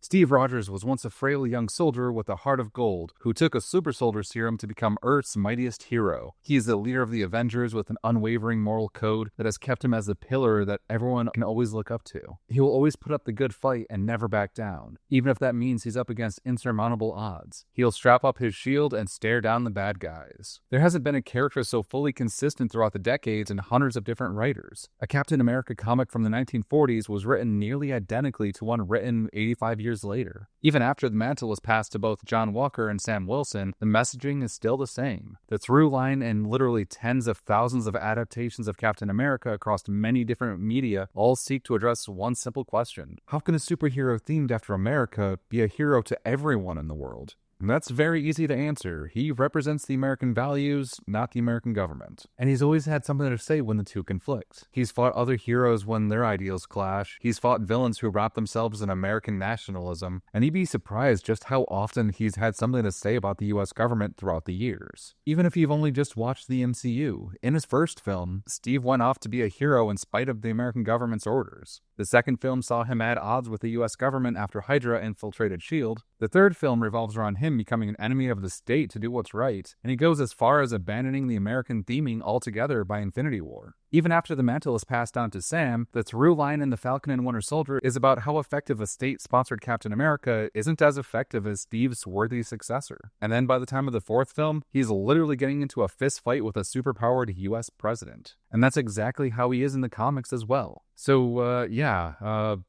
Steve Rogers was once a frail young soldier with a heart of gold who took a super soldier serum to become Earth's mightiest hero. He is the leader of the Avengers with an unwavering moral code that has kept him as a pillar that everyone can always look up to. He will always put up the good fight and never back down, even if that means he's up against insurmountable odds. He'll strap up his shield and stare down the bad guys. There hasn't been a character so fully consistent throughout the decades and hundreds of different writers. A Captain America comic from the 1940s was written nearly identically to one written 85 years later. Even after the mantle was passed to both John Walker and Sam Wilson, the messaging is still the same. The through line and literally tens of thousands of adaptations of Captain America across many different media all seek to address one simple question: how can a superhero themed after America be a hero to everyone in the world? And that's very easy to answer. He represents the American values, not the American government. And he's always had something to say when the two conflict. He's fought other heroes when their ideals clash. He's fought villains who wrap themselves in American nationalism. And you'd be surprised just how often he's had something to say about the US government throughout the years. Even if you've only just watched the MCU, in his first film, Steve went off to be a hero in spite of the American government's orders. The second film saw him at odds with the US government after Hydra infiltrated S.H.I.E.L.D. The third film revolves around him becoming an enemy of the state to do what's right, and he goes as far as abandoning the American theming altogether by Infinity War. Even after the mantle is passed on to Sam, the through line in The Falcon and Winter Soldier is about how effective a state-sponsored Captain America isn't as effective as Steve's worthy successor. And then by the time of the fourth film, he's literally getting into a fist fight with a superpowered US president. And that's exactly how he is in the comics as well. So,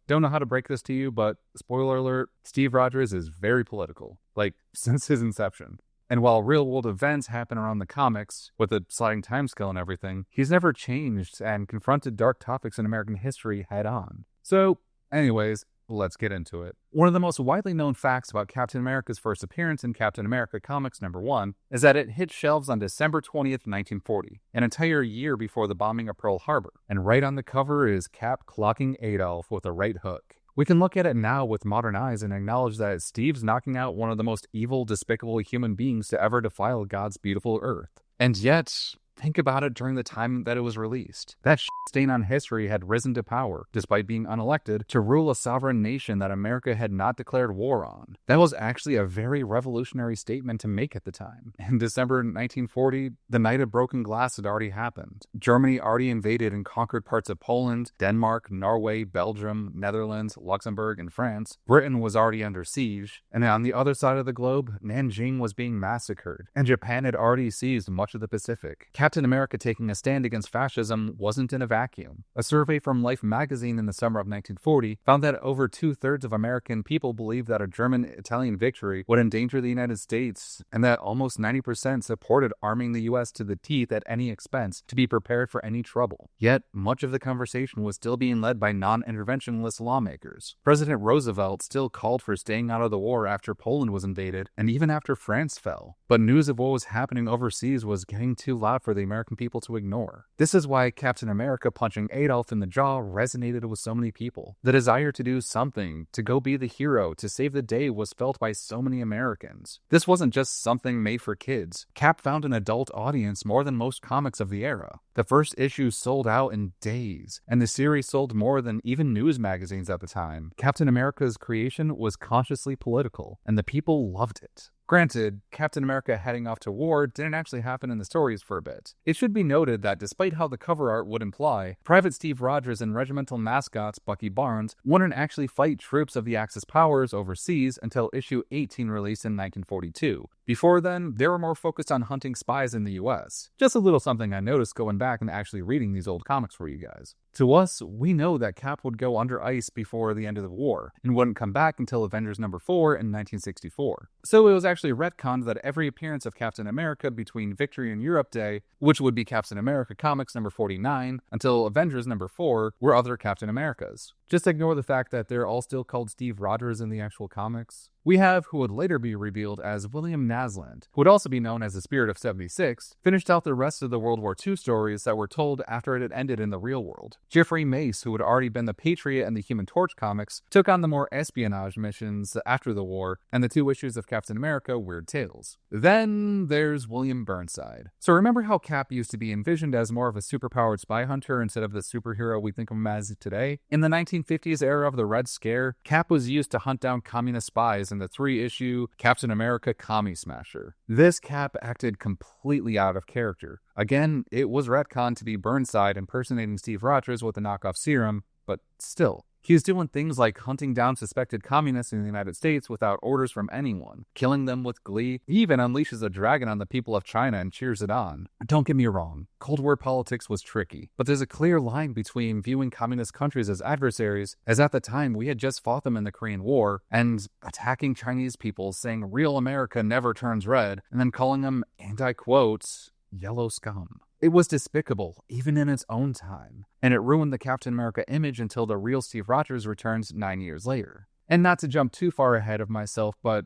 don't know how to break this to you, but spoiler alert, Steve Rogers is very political, like, since his inception. And while real-world events happen around the comics, with a sliding timescale and everything, he's never changed and confronted dark topics in American history head-on. So, anyways, let's get into it. One of the most widely known facts about Captain America's first appearance in Captain America Comics #1 is that it hit shelves on December 20th, 1940, an entire year before the bombing of Pearl Harbor. And right on the cover is Cap clocking Adolf with a right hook. We can look at it now with modern eyes and acknowledge that Steve's knocking out one of the most evil, despicable human beings to ever defile God's beautiful earth. And yet, think about it during the time that it was released. That stain on history had risen to power, despite being unelected, to rule a sovereign nation that America had not declared war on. That was actually a very revolutionary statement to make at the time. In December 1940, the Night of Broken Glass had already happened. Germany already invaded and conquered parts of Poland, Denmark, Norway, Belgium, Netherlands, Luxembourg, and France. Britain was already under siege, and on the other side of the globe, Nanjing was being massacred, and Japan had already seized much of the Pacific. Captain America taking a stand against fascism wasn't in a vacuum. A survey from Life magazine in the summer of 1940 found that over 2/3 of American people believed that a German-Italian victory would endanger the United States, and that almost 90% supported arming the US to the teeth at any expense to be prepared for any trouble. Yet, much of the conversation was still being led by non-interventionist lawmakers. President Roosevelt still called for staying out of the war after Poland was invaded, and even after France fell. But news of what was happening overseas was getting too loud for the American people to ignore. This is why Captain America punching Adolf in the jaw resonated with so many people. The desire to do something, to go be the hero, to save the day was felt by so many Americans. This wasn't just something made for kids. Cap found an adult audience more than most comics of the era. The first issue sold out in days, and the series sold more than even news magazines at the time. Captain America's creation was consciously political, and the people loved it. Granted, Captain America heading off to war didn't actually happen in the stories for a bit. It should be noted that despite how the cover art would imply, Private Steve Rogers and regimental mascots Bucky Barnes wouldn't actually fight troops of the Axis powers overseas until issue 18 released in 1942. Before then, they were more focused on hunting spies in the US. Just a little something I noticed going back and actually reading these old comics for you guys. To us, we know that Cap would go under ice before the end of the war, and wouldn't come back until Avengers #4 in 1964. So it was actually retconned that every appearance of Captain America between Victory and Europe Day, which would be Captain America Comics #49, until Avengers #4, were other Captain Americas. Just ignore the fact that they're all still called Steve Rogers in the actual comics. We have who would later be revealed as William Nasland, who would also be known as the Spirit of 76, finished out the rest of the World War II stories that were told after it had ended in the real world. Jeffrey Mace, who had already been the Patriot and the Human Torch comics, took on the more espionage missions after the war, and the 2 issues of Captain America Weird Tales. Then there's William Burnside. So remember how Cap used to be envisioned as more of a superpowered spy hunter instead of the superhero we think of him as today? In the 1950s era of the Red Scare, Cap was used to hunt down communist spies in the 3-issue Captain America Commie Smasher. This Cap acted completely out of character. Again, it was retconned to be Burnside impersonating Steve Rogers with a knockoff serum, but still. He's doing things like hunting down suspected communists in the United States without orders from anyone, killing them with glee. He even unleashes a dragon on the people of China and cheers it on. Don't get me wrong, Cold War politics was tricky, but there's a clear line between viewing communist countries as adversaries, as at the time we had just fought them in the Korean War, and attacking Chinese people, saying real America never turns red, and then calling them, and I quote, yellow scum. It was despicable, even in its own time, and it ruined the Captain America image until the real Steve Rogers returns 9 years later. And not to jump too far ahead of myself, but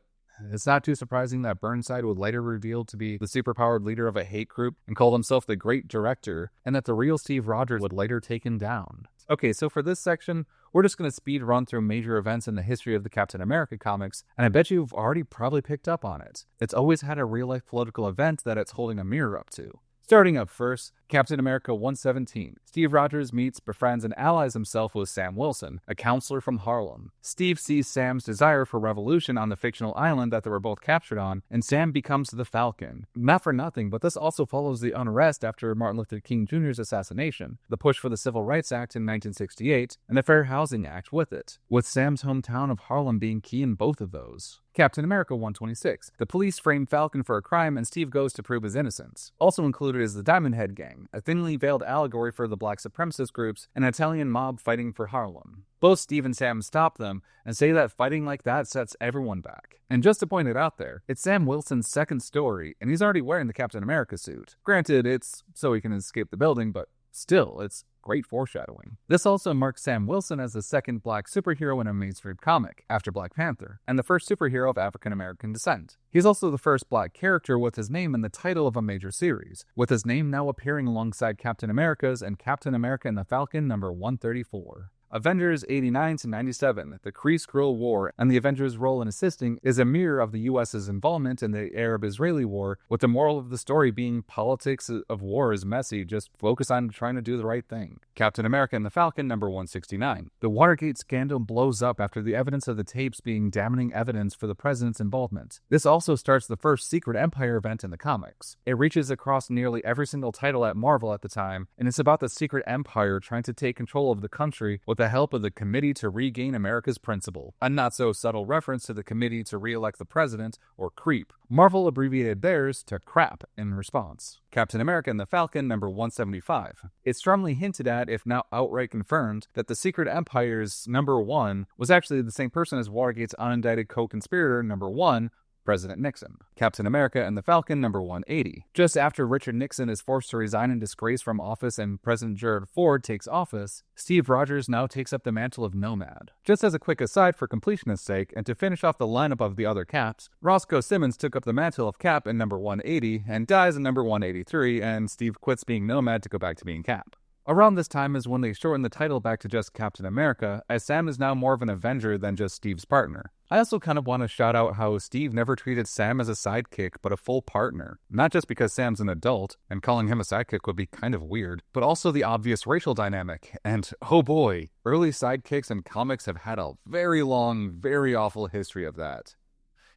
it's not too surprising that Burnside would later reveal to be the superpowered leader of a hate group and call himself the Great Director, and that the real Steve Rogers would later take him down. Okay, so for this section, we're just going to speed run through major events in the history of the Captain America comics, and I bet you've already probably picked up on it. It's always had a real-life political event that it's holding a mirror up to. Starting up first, Captain America 117. Steve Rogers meets, befriends, and allies himself with Sam Wilson, a counselor from Harlem. Steve sees Sam's desire for revolution on the fictional island that they were both captured on, and Sam becomes the Falcon. Not for nothing, but this also follows the unrest after Martin Luther King Jr.'s assassination, the push for the Civil Rights Act in 1968, and the Fair Housing Act with it, with Sam's hometown of Harlem being key in both of those. Captain America 126. The police frame Falcon for a crime and Steve goes to prove his innocence. Also included is the Diamond Head Gang, a thinly veiled allegory for the black supremacist groups, an Italian mob fighting for Harlem. Both Steve and Sam stop them and say that fighting like that sets everyone back. And just to point it out there, it's Sam Wilson's second story, and he's already wearing the Captain America suit. Granted, it's so he can escape the building, but still, it's great foreshadowing. This also marks Sam Wilson as the second black superhero in a mainstream comic, after Black Panther, and the first superhero of African-American descent. He's also the first black character with his name in the title of a major series, with his name now appearing alongside Captain America's and Captain America and the Falcon number 134. Avengers 89 to 97, the Kree-Skrull War, and the Avengers' role in assisting is a mirror of the U.S.'s involvement in the Arab-Israeli War, with the moral of the story being politics of war is messy, just focus on trying to do the right thing. Captain America and the Falcon number 169. The Watergate scandal blows up after the evidence of the tapes being damning evidence for the president's involvement. This also starts the first Secret Empire event in the comics. It reaches across nearly every single title at Marvel at the time, and it's about the Secret Empire trying to take control of the country with the help of the Committee to Regain America's Principle, a not-so-subtle reference to the Committee to Re-elect the President, or CREEP. Marvel abbreviated theirs to CRAP in response. Captain America and the Falcon number 175. It's strongly hinted at, if not outright confirmed, that the Secret Empire's number 1 was actually the same person as Watergate's unindicted co-conspirator number 1, President Nixon. Captain America and the Falcon number 180. Just after Richard Nixon is forced to resign in disgrace from office and President Gerald Ford takes office, Steve Rogers now takes up the mantle of Nomad. Just as a quick aside for completionist's sake, and to finish off the lineup of the other Caps, Roscoe Simmons took up the mantle of Cap in number 180 and dies in number 183, and Steve quits being Nomad to go back to being Cap. Around this time is when they shorten the title back to just Captain America, as Sam is now more of an Avenger than just Steve's partner. I also kind of want to shout out how Steve never treated Sam as a sidekick, but a full partner. Not just because Sam's an adult, and calling him a sidekick would be kind of weird, but also the obvious racial dynamic. And oh boy, early sidekicks in comics have had a very long, very awful history of that.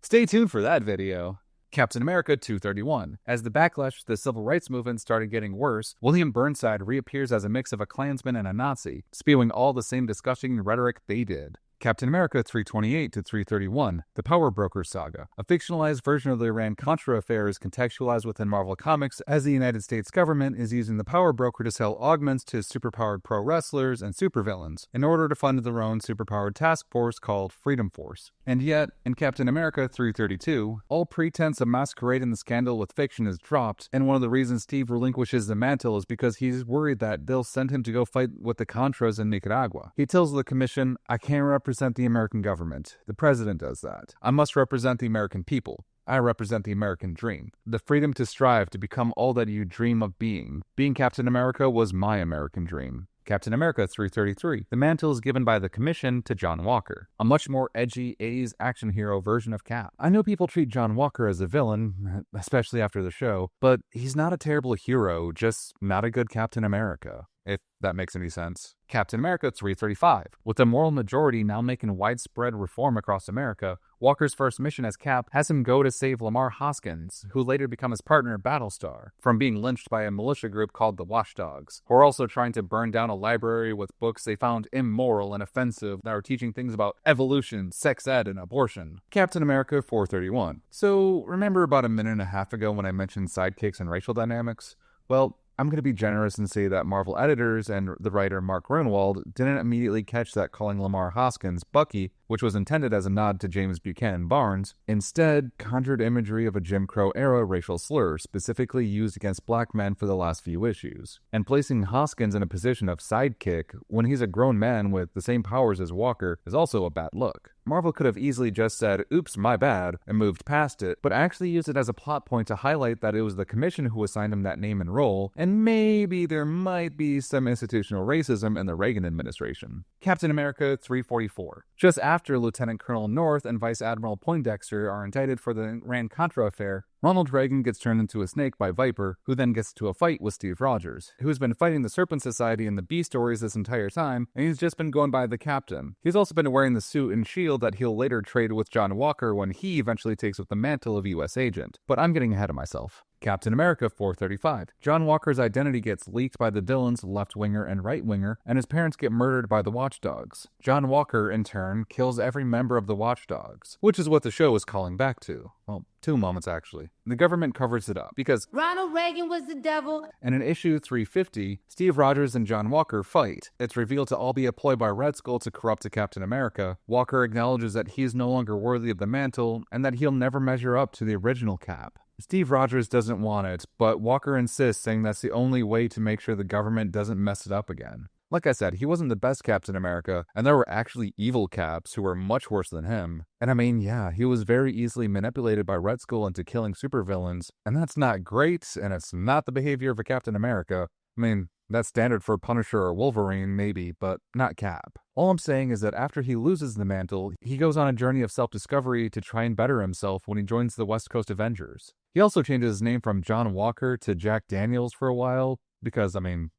Stay tuned for that video. Captain America 231. As the backlash to the civil rights movement started getting worse, William Burnside reappears as a mix of a Klansman and a Nazi, spewing all the same disgusting rhetoric they did. Captain America 328 to 331, The Power Broker Saga, a fictionalized version of the Iran-Contra affairs contextualized within Marvel Comics as the United States government is using the power broker to sell augments to superpowered pro wrestlers and supervillains in order to fund their own superpowered task force called Freedom Force. And yet, in Captain America 332, all pretense of masquerading the scandal with fiction is dropped, and one of the reasons Steve relinquishes the mantle is because he's worried that they'll send him to go fight with the Contras in Nicaragua. He tells the commission, "I can't represent the American government. The president does that. I must represent the American people. I represent the American dream. The freedom to strive to become all that you dream of being. Being Captain America was my American dream." Captain America 333. The mantle is given by the Commission to John Walker, a much more edgy 80s action hero version of Cap. I know people treat John Walker as a villain, especially after the show, but he's not a terrible hero, just not a good Captain America. if that makes any sense. Captain America 335. With the moral majority now making widespread reform across America, Walker's first mission as Cap has him go to save Lamar Hoskins, who later become his partner Battlestar, from being lynched by a militia group called the Watchdogs, who are also trying to burn down a library with books they found immoral and offensive that are teaching things about evolution, sex ed, and abortion. Captain America 431. So, remember about a minute and a half ago when I mentioned sidekicks and racial dynamics? Well, I'm going to be generous and say that Marvel editors and the writer Mark Gruenwald didn't immediately catch that calling Lamar Hoskins Bucky, which was intended as a nod to James Buchanan Barnes, instead conjured imagery of a Jim Crow-era racial slur specifically used against black men for the last few issues. And placing Hoskins in a position of sidekick when he's a grown man with the same powers as Walker is also a bad look. Marvel could have easily just said, "Oops, my bad," and moved past it, but actually used it as a plot point to highlight that it was the Commission who assigned him that name and role, and maybe there might be some institutional racism in the Reagan administration. Captain America 344. Just after Lieutenant Colonel North and Vice Admiral Poindexter are indicted for the Iran-Contra affair, Ronald Reagan gets turned into a snake by Viper, who then gets into a fight with Steve Rogers, who's been fighting the Serpent Society and the B stories this entire time, and he's just been going by the Captain. He's also been wearing the suit and shield that he'll later trade with John Walker when he eventually takes up the mantle of U.S. agent. But I'm getting ahead of myself. Captain America 435. John Walker's identity gets leaked by the Dylans, left-winger and right-winger, and his parents get murdered by the Watchdogs. John Walker, in turn, kills every member of the Watchdogs, which is what the show is calling back to. Well, 2 moments actually. The government covers it up because Ronald Reagan was the devil. And in issue 350, Steve Rogers and John Walker fight. It's revealed to all be a ploy by Red Skull to corrupt Captain America. Walker acknowledges that he's no longer worthy of the mantle and that he'll never measure up to the original Cap. Steve Rogers doesn't want it, but Walker insists, saying that's the only way to make sure the government doesn't mess it up again. Like I said, he wasn't the best Captain America, and there were actually evil Caps who were much worse than him. And I mean, yeah, he was very easily manipulated by Red Skull into killing supervillains, and that's not great, and it's not the behavior of a Captain America. I mean, that's standard for Punisher or Wolverine, maybe, but not Cap. All I'm saying is that after he loses the mantle, he goes on a journey of self-discovery to try and better himself when he joins the West Coast Avengers. He also changes his name from John Walker to Jack Daniels for a while, because, I mean,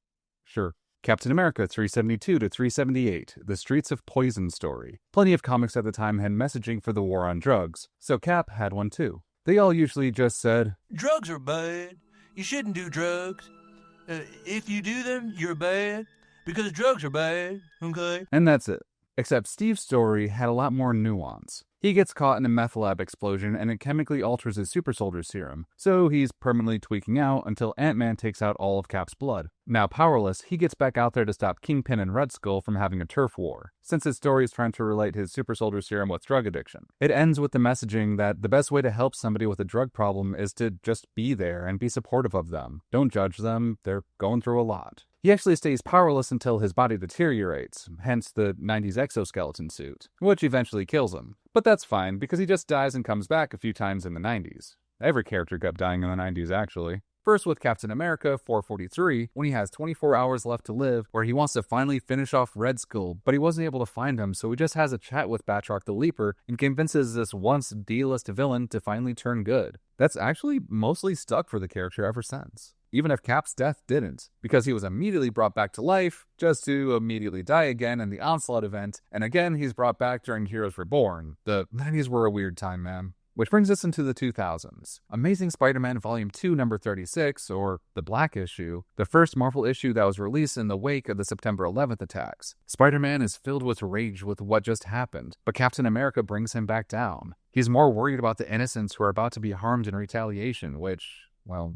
sure. Captain America 372 to 378, The Streets of Poison story. Plenty of comics at the time had messaging for the war on drugs, so Cap had one too. They all usually just said, "Drugs are bad. You shouldn't do drugs. If you do them, you're bad. Because drugs are bad, okay?" And that's it. Except Steve's story had a lot more nuance. He gets caught in a meth lab explosion and it chemically alters his super soldier serum, so he's permanently tweaking out until Ant-Man takes out all of Cap's blood. Now powerless, he gets back out there to stop Kingpin and Red Skull from having a turf war, since his story is trying to relate his super soldier serum with drug addiction. It ends with the messaging that the best way to help somebody with a drug problem is to just be there and be supportive of them. Don't judge them, they're going through a lot. He actually stays powerless until his body deteriorates, hence the 90s exoskeleton suit, which eventually kills him. But that's fine, because he just dies and comes back a few times in the 90s. Every character kept dying in the 90s, actually. First with Captain America 443, when he has 24 hours left to live, where he wants to finally finish off Red Skull, but he wasn't able to find him, so he just has a chat with Batroc the Leaper and convinces this once D-list villain to finally turn good. That's actually mostly stuck for the character ever since. Even if Cap's death didn't, because he was immediately brought back to life, just to immediately die again in the Onslaught event, and again he's brought back during Heroes Reborn. The 90s were a weird time, man. Which brings us into the 2000s. Amazing Spider-Man Volume 2, number 36, or the Black Issue, the first Marvel issue that was released in the wake of the September 11th attacks. Spider-Man is filled with rage with what just happened, but Captain America brings him back down. He's more worried about the innocents who are about to be harmed in retaliation, which, well,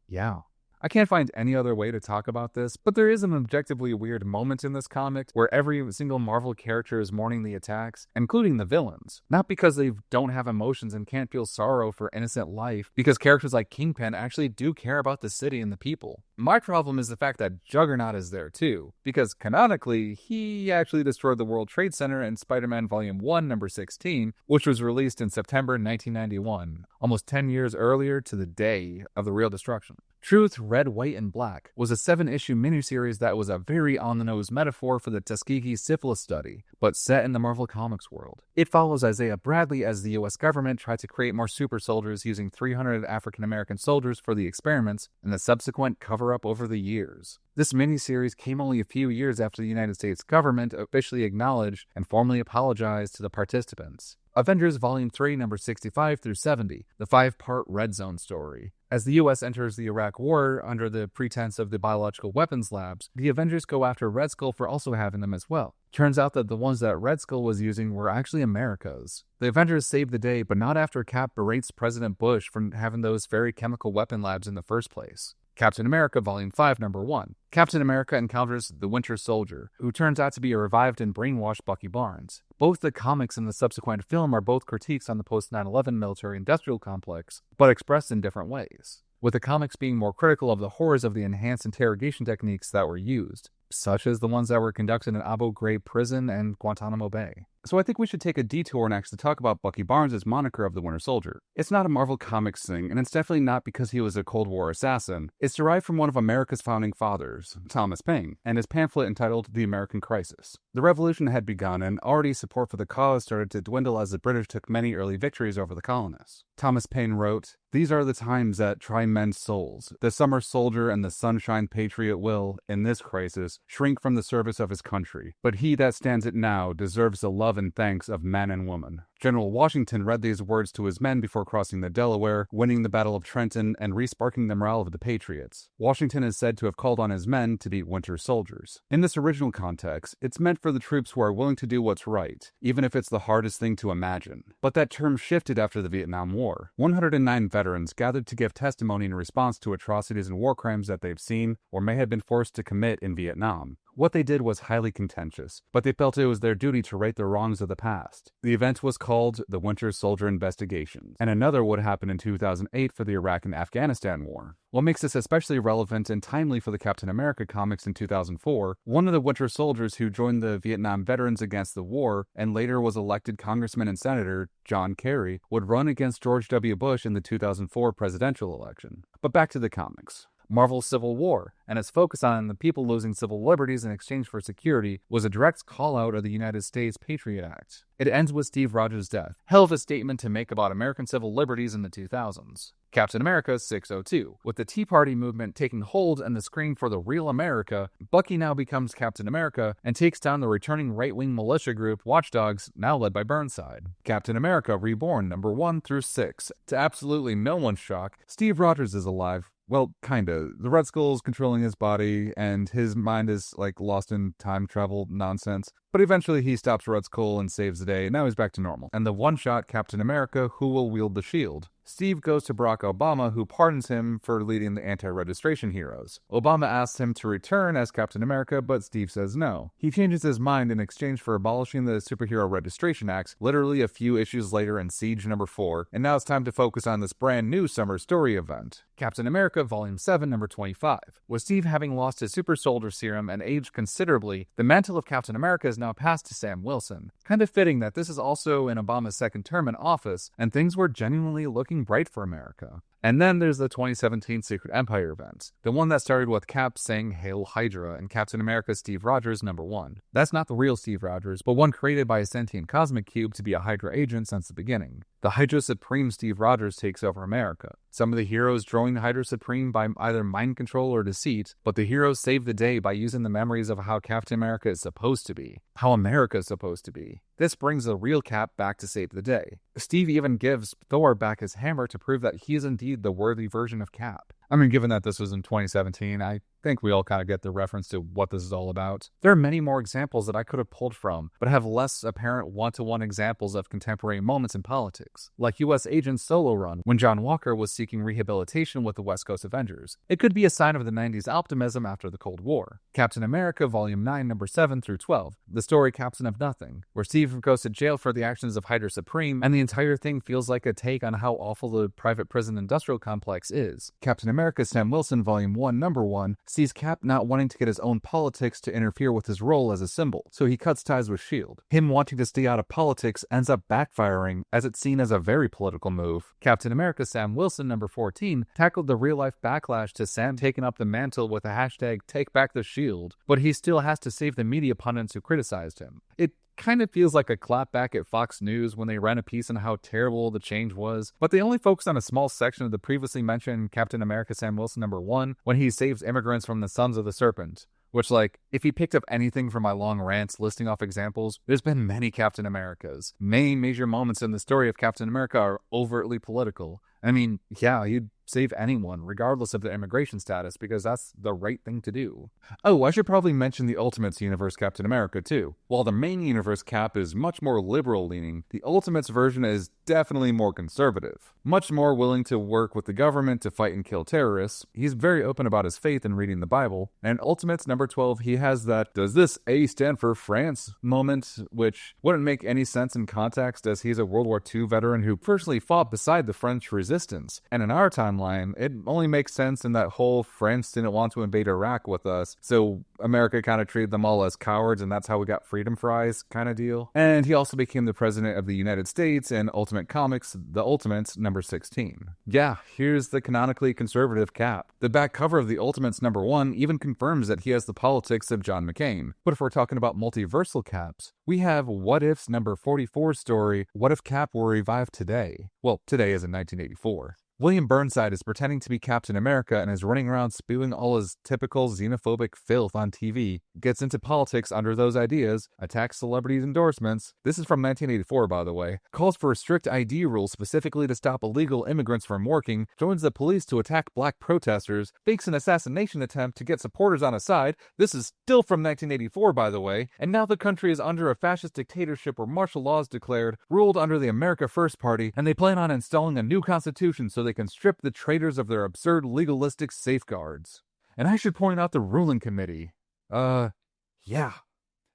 yeah. I can't find any other way to talk about this, but there is an objectively weird moment in this comic where every single Marvel character is mourning the attacks, including the villains. Not because they don't have emotions and can't feel sorrow for innocent life, because characters like Kingpin actually do care about the city and the people. My problem is the fact that Juggernaut is there too, because canonically, he actually destroyed the World Trade Center in Spider-Man Volume 1, number 16, which was released in September 1991, almost 10 years earlier to the day of the real destruction. Truth, Red, White, and Black was a 7-issue miniseries that was a very on-the-nose metaphor for the Tuskegee syphilis study, but set in the Marvel Comics world. It follows Isaiah Bradley as the US government tried to create more super soldiers using 300 African-American soldiers for the experiments and the subsequent cover-up over the years. This miniseries came only a few years after the United States government officially acknowledged and formally apologized to the participants. Avengers Volume 3, number 65 through 70, the 5-part Red Zone story. As the U.S. enters the Iraq War under the pretense of the biological weapons labs, the Avengers go after Red Skull for also having them as well. Turns out that the ones that Red Skull was using were actually America's. The Avengers save the day, but not after Cap berates President Bush for having those very chemical weapon labs in the first place. Captain America Volume 5, number 1. Captain America encounters the Winter Soldier, who turns out to be a revived and brainwashed Bucky Barnes. Both the comics and the subsequent film are both critiques on the post-9/11 military-industrial complex, but expressed in different ways, with the comics being more critical of the horrors of the enhanced interrogation techniques that were used, such as the ones that were conducted in Abu Ghraib prison and Guantanamo Bay. So I think we should take a detour and actually talk about Bucky Barnes' moniker of the Winter Soldier. It's not a Marvel Comics thing, and it's definitely not because he was a Cold War assassin. It's derived from one of America's founding fathers, Thomas Paine, and his pamphlet entitled The American Crisis. The revolution had begun, and already support for the cause started to dwindle as the British took many early victories over the colonists. Thomas Paine wrote, "These are the times that try men's souls. The summer soldier and the sunshine patriot will, in this crisis, shrink from the service of his country. But he that stands it now deserves the love and thanks of man and woman." General Washington read these words to his men before crossing the Delaware, winning the Battle of Trenton, and re-sparking the morale of the Patriots. Washington is said to have called on his men to be winter soldiers. In this original context, it's meant for the troops who are willing to do what's right, even if it's the hardest thing to imagine. But that term shifted after the Vietnam War. 109 veterans gathered to give testimony in response to atrocities and war crimes that they've seen or may have been forced to commit in Vietnam. What they did was highly contentious, but they felt it was their duty to right the wrongs of the past. The event was called the Winter Soldier Investigations, and another would happen in 2008 for the Iraq and Afghanistan War. What makes this especially relevant and timely for the Captain America comics in 2004, one of the Winter Soldiers who joined the Vietnam veterans against the war and later was elected congressman and senator, John Kerry, would run against George W. Bush in the 2004 presidential election. But back to the comics. Marvel's Civil War, and its focus on the people losing civil liberties in exchange for security, was a direct call-out of the United States Patriot Act. It ends with Steve Rogers' death. Hell of a statement to make about American civil liberties in the 2000s. Captain America 602. With the Tea Party movement taking hold and the scream for the real America, Bucky now becomes Captain America and takes down the returning right-wing militia group Watch Dogs, now led by Burnside. Captain America Reborn number 1 through 6. To absolutely no one's shock, Steve Rogers is alive. Well, kinda. The Red Skull's controlling his body, and his mind is, lost in time travel nonsense. But eventually he stops Red Skull and saves the day, and now he's back to normal. And the one-shot Captain America who will wield the shield. Steve goes to Barack Obama, who pardons him for leading the anti-registration heroes. Obama asks him to return as Captain America, but Steve says no. He changes his mind in exchange for abolishing the Superhero Registration Acts, literally a few issues later in Siege number 4, and now it's time to focus on this brand new summer story event. Captain America Volume 7 number 25. With Steve having lost his super soldier serum and aged considerably, the mantle of Captain America is now passed to Sam Wilson. Kind of fitting that this is also in Obama's second term in office, and things were genuinely looking bright for America. And then there's the 2017 Secret Empire event, the one that started with Cap saying "Hail Hydra" and Captain America Steve Rogers number 1. That's not the real Steve Rogers, but one created by a sentient cosmic cube to be a Hydra agent since the beginning. The Hydra Supreme Steve Rogers takes over America. Some of the heroes join the Hydra Supreme by either mind control or deceit, but the heroes save the day by using the memories of how Captain America is supposed to be, how America is supposed to be. This brings the real Cap back to save the day. Steve even gives Thor back his hammer to prove that he is indeed the worthy version of Cap. I mean, given that this was in 2017, I think we all kind of get the reference to what this is all about. There are many more examples that I could have pulled from, but have less apparent one-to-one examples of contemporary moments in politics, like U.S. Agent's solo run when John Walker was seeking rehabilitation with the West Coast Avengers. It could be a sign of the 90s optimism after the Cold War. Captain America Volume 9 number 7 through 12, the story Captain of Nothing, where Steve goes to jail for the actions of Hydra Supreme, and the entire thing feels like a take on how awful the private prison industrial complex is. Captain America Sam Wilson Volume 1 number 1 sees Cap not wanting to get his own politics to interfere with his role as a symbol, so he cuts ties with S.H.I.E.L.D. Him wanting to stay out of politics ends up backfiring, as it's seen as a very political move. Captain America Sam Wilson number 14 tackled the real-life backlash to Sam taking up the mantle with a hashtag #TakeBackTheShield, but he still has to save the media pundits who criticized him. It kind of feels like a clapback at Fox News when they ran a piece on how terrible the change was, but they only focused on a small section of the previously mentioned Captain America Sam Wilson #1 when he saves immigrants from the Sons of the Serpent. Which, like, if you picked up anything from my long rants listing off examples, there's been many Captain Americas. Main major moments in the story of Captain America are overtly political. I mean, yeah, you'd save anyone, regardless of their immigration status, because that's the right thing to do. Oh, I should probably mention the Ultimates universe Captain America, too. While the main universe Cap is much more liberal-leaning, the Ultimates version is definitely more conservative. Much more willing to work with the government to fight and kill terrorists. He's very open about his faith and reading the Bible. And Ultimates #12, he has that, does this A stand for France moment, which wouldn't make any sense in context as he's a World War II veteran who personally fought beside the French resistance. And in our timeline, it only makes sense in that whole France didn't want to invade Iraq with us, so America kind of treated them all as cowards, and that's how we got freedom fries kind of deal. And he also became the president of the United States in Ultimate Comics, The Ultimates #16. Yeah, here's the canonically conservative Cap. The back cover of The Ultimates #1 even confirms that he has the politics of John McCain. But if we're talking about multiversal Caps, we have What If's #44 story, What If Cap Were Revived Today? Well, today is in 1984. William Burnside is pretending to be Captain America and is running around spewing all his typical xenophobic filth on TV, gets into politics under those ideas, attacks celebrities' endorsements, this is from 1984 by the way, calls for strict ID rules specifically to stop illegal immigrants from working, joins the police to attack black protesters, fakes an assassination attempt to get supporters on his side, this is still from 1984 by the way, and now the country is under a fascist dictatorship where martial law is declared, ruled under the America First Party, and they plan on installing a new constitution so they can strip the traitors of their absurd legalistic safeguards. And I should point out the ruling committee. Yeah.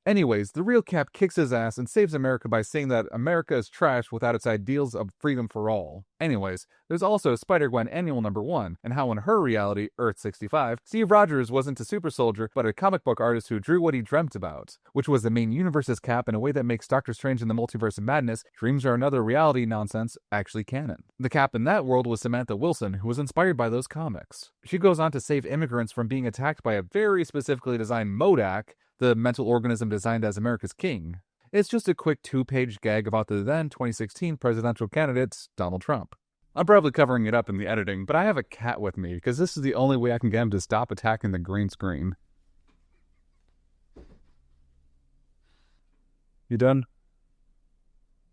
Anyways, the real Cap kicks his ass and saves America by saying that America is trash without its ideals of freedom for all. Anyways, there's also Spider-Gwen Annual #1, and how in her reality, Earth 65, Steve Rogers wasn't a super soldier, but a comic book artist who drew what he dreamt about, which was the main universe's Cap in a way that makes Doctor Strange in the Multiverse of Madness, Dreams Are Another Reality nonsense, actually canon. The Cap in that world was Samantha Wilson, who was inspired by those comics. She goes on to save immigrants from being attacked by a very specifically designed MODAK, the mental organism designed as America's king. It's just a quick 2-page gag about the then 2016 presidential candidate, Donald Trump. I'm probably covering it up in the editing, but I have a cat with me because this is the only way I can get him to stop attacking the green screen. You done?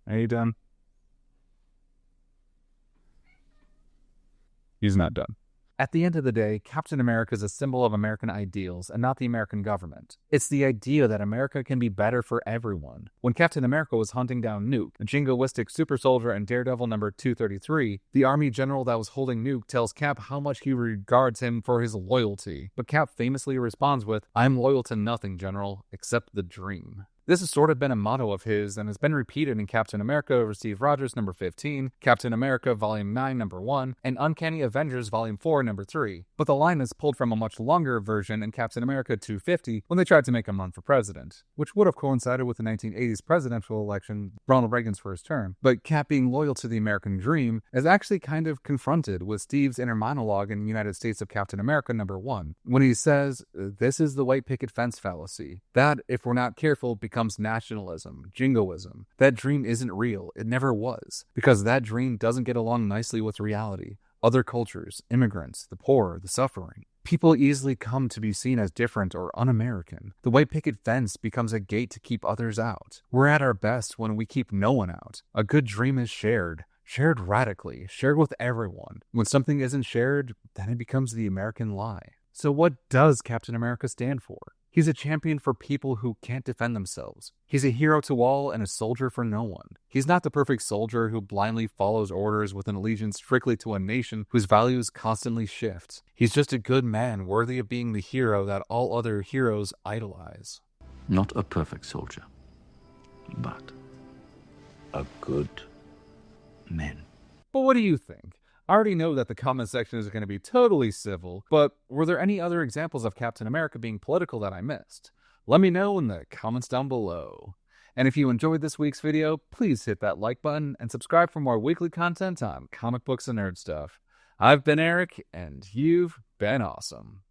Are you done? He's not done. At the end of the day, Captain America is a symbol of American ideals and not the American government. It's the idea that America can be better for everyone. When Captain America was hunting down Nuke, a jingoistic super soldier and Daredevil #233, the army general that was holding Nuke tells Cap how much he regards him for his loyalty. But Cap famously responds with, "I'm loyal to nothing, General, except the dream." This has sort of been a motto of his and has been repeated in Captain America over Steve Rogers #15, Captain America Volume 9 #1, and Uncanny Avengers Volume 4 #3. But the line is pulled from a much longer version in Captain America 250 when they tried to make him run for president, which would have coincided with the 1980s presidential election, Ronald Reagan's first term. But Cap being loyal to the American dream is actually kind of confronted with Steve's inner monologue in United States of Captain America #1, when he says, "This is the white picket fence fallacy. That, if we're not careful, becomes nationalism, jingoism. That dream isn't real. It never was. Because that dream doesn't get along nicely with reality. Other cultures, immigrants, the poor, the suffering. People easily come to be seen as different or un-American. The white picket fence becomes a gate to keep others out. We're at our best when we keep no one out. A good dream is shared. Shared radically. Shared with everyone. When something isn't shared, then it becomes the American lie." So what does Captain America stand for? He's a champion for people who can't defend themselves. He's a hero to all and a soldier for no one. He's not the perfect soldier who blindly follows orders with an allegiance strictly to a nation whose values constantly shift. He's just a good man worthy of being the hero that all other heroes idolize. Not a perfect soldier, but a good man. But what do you think? I already know that the comment section is going to be totally civil, but were there any other examples of Captain America being political that I missed? Let me know in the comments down below. And if you enjoyed this week's video, please hit that like button and subscribe for more weekly content on comic books and nerd stuff. I've been Eric, and you've been awesome.